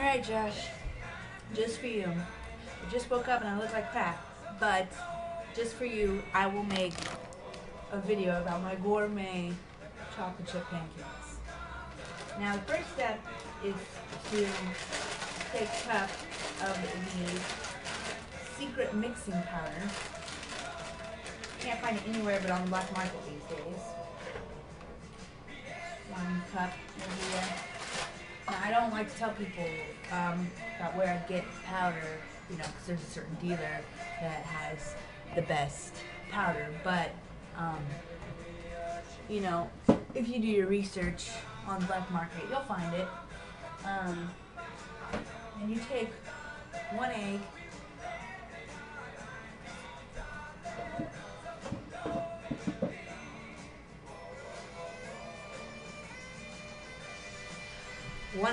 Alright, Josh, just for you. I just woke up and I look like crap, but just for you, I will make a video about my gourmet chocolate chip pancakes. Now, the first step is to take a cup of the secret mixing powder. Can't find it anywhere but on the black market these days. 1 cup over here. Now, I don't like to tell people about where I get powder, because there's a certain dealer that has the best powder. But, if you do your research on the black market, you'll find it. And you take 1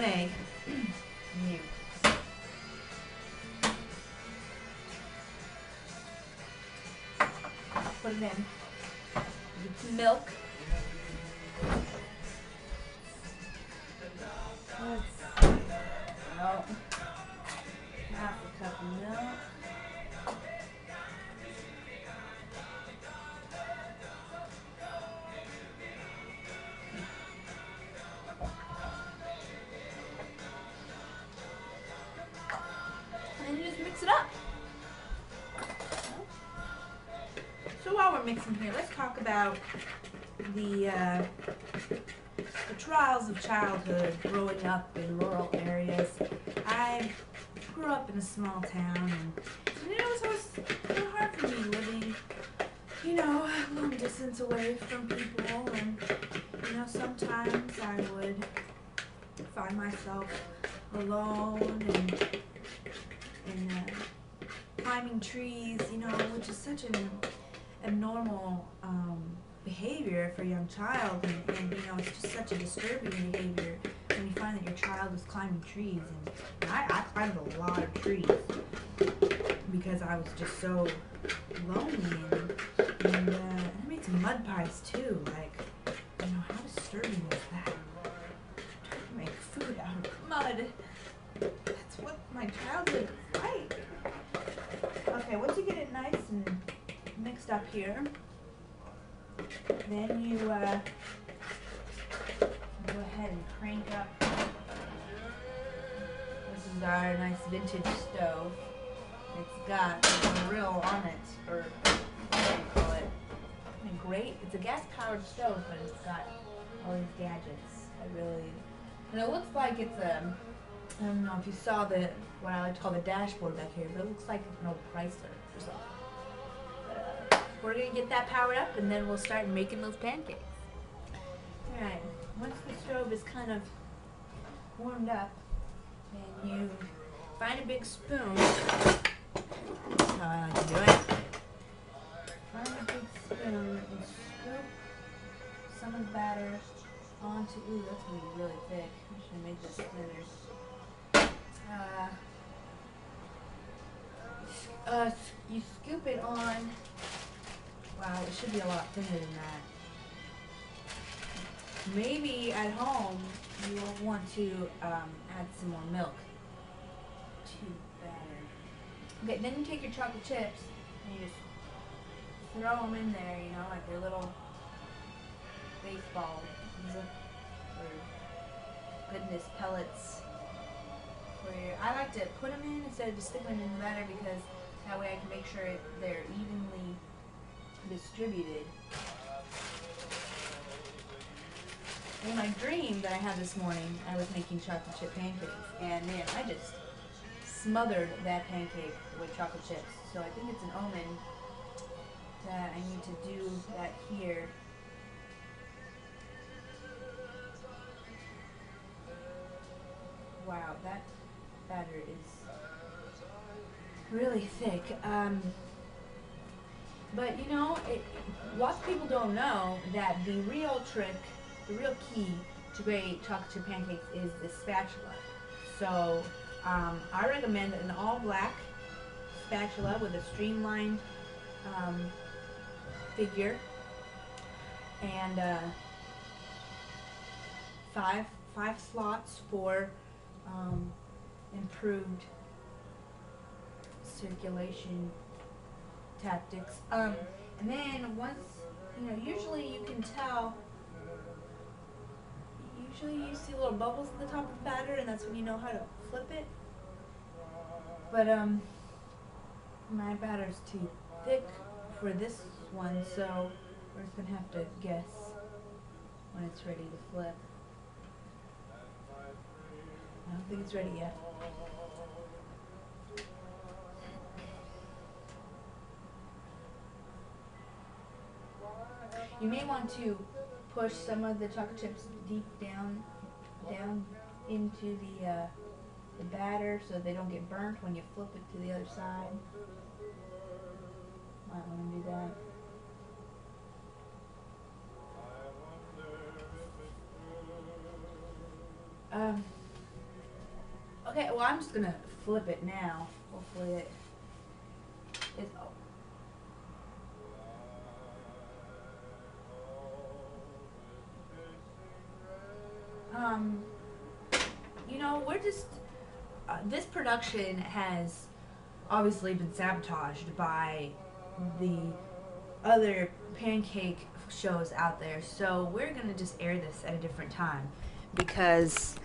egg, you put it in, get some milk. Half a cup of milk. And then you just mix it up. So while we're mixing here, let's talk about the trials of childhood growing up in rural areas. I grew up in a small town, and it was always kind of hard for me living, a long distance away from people, and sometimes I would find myself alone and climbing trees, which is such an abnormal behavior for a young child, and it's just such a disturbing behavior when you find that your child is climbing trees. And I climbed a lot of trees because I was just so lonely, and I made some mud pies too. Like, how disturbing is that? Trying to make food out of mud. That's what my childhood was like. Okay, once you get it nice and mixed up here, then you go ahead and crank up. This is our nice vintage stove. It's got a grill on it, or what do you call it? It's a gas-powered stove, but it's got all these gadgets. And it looks like it's I don't know if you saw what I like to call the dashboard back here, but it looks like an old Chrysler or something. We're going to get that powered up, and then we'll start making those pancakes. Alright, once the stove is kind of warmed up, then you find a big spoon. That's how I like to do it. Find a big spoon and scoop some of the batter onto, that's going to be really thick. I should make this thinner. You scoop it on. Wow, it should be a lot thinner than that. Maybe at home you will want to add some more milk to the batter. Okay, then you take your chocolate chips and you just throw them in there, like your little baseball or goodness pellets. I like to put them in instead of just sticking them in the batter, because that way I can make sure they're evenly distributed. In my dream that I had this morning, I was making chocolate chip pancakes, and man, I just smothered that pancake with chocolate chips. So I think it's an omen that I need to do that here. Wow, that batter is really thick. But lots of people don't know that the real trick, the real key to great chocolate chip pancakes is the spatula. So I recommend an all-black spatula with a streamlined figure, and five slots for improved circulation tactics. And then once, usually you can tell, usually you see little bubbles at the top of the batter, and that's when you know how to flip it. But, my batter's too thick for this one, so we're just gonna have to guess when it's ready to flip. I don't think it's ready yet. You may want to push some of the chocolate chips deep down into the batter so they don't get burnt when you flip it to the other side. Might want to do that. Okay, well, I'm just gonna flip it now. Hopefully it is. We're just, this production has obviously been sabotaged by the other pancake shows out there, so we're gonna just air this at a different time because